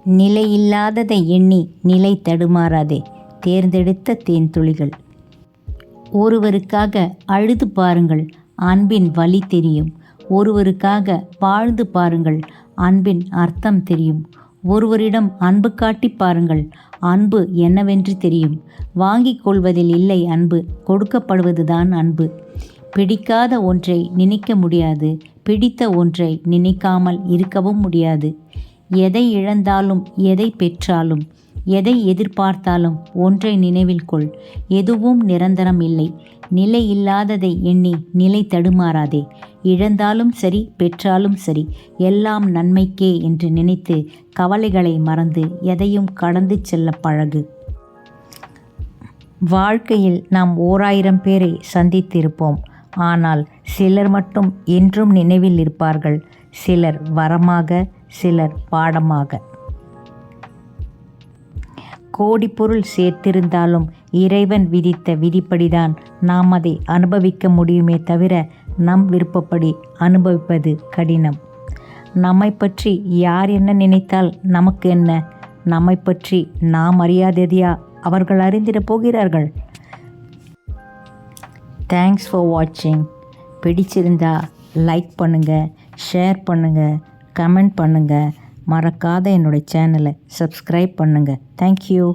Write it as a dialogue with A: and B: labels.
A: நிலையில்லாததை எண்ணி நிலை தடுமாறாதே. தேர்ந்தெடுத்த தேன்துளிகள். ஒருவருக்காக அழுது பாருங்கள், அன்பின் வலி தெரியும். ஒருவருக்காக வாழ்ந்து பாருங்கள், அன்பின் அர்த்தம் தெரியும். ஒருவரிடம் அன்பு காட்டி பாருங்கள், அன்பு என்னவென்று தெரியும். வாங்கிக் கொள்வதில் இல்லை அன்பு, கொடுக்கப்படுவதுதான் அன்பு. பிடிக்காத ஒன்றை நினைக்க முடியாது, பிடித்த ஒன்றை நினைக்காமல் இருக்கவும் முடியாது. எதை இழந்தாலும், எதை பெற்றாலும், எதை எதிர்பார்த்தாலும் ஒன்றை நினைவில் கொள், எதுவும் நிரந்தரம் இல்லை. நிலை இல்லாததை எண்ணி நிலை தடுமாறாதே. இழந்தாலும் சரி, பெற்றாலும் சரி, எல்லாம் நன்மைக்கே என்று நினைத்து கவலைகளை மறந்து எதையும் கடந்து செல்ல பழகு. வாழ்க்கையில் நாம் 1000 பேரை சந்தித்திருப்போம். ஆனால் சிலர் மட்டும் என்றும் நினைவில் இருப்பார்கள். சிலர் வரமாக, சிலர் பாடமாக. கோடி பொருள் சேர்த்திருந்தாலும் இறைவன் விதித்த விதிப்படிதான் நாம் அதை அனுபவிக்க முடியுமே தவிர நம் விருப்பப்படி அனுபவிப்பது கடினம். நம்மை பற்றி யார் என்ன நினைத்தால் நமக்கு என்ன? நம்மை பற்றி நாம் அறியாததையா அவர்கள் அறிந்திடப் போகிறார்கள்? தேங்க்ஸ் ஃபார் வாட்சிங். பிடிச்சிருந்தா லைக் பண்ணுங்கள், ஷேர் பண்ணுங்கள், கமெண்ட் பண்ணுங்கள். மறக்காத என்னுடைய சேனலை சப்ஸ்கிரைப் பண்ணுங்கள். தேங்க்யூ.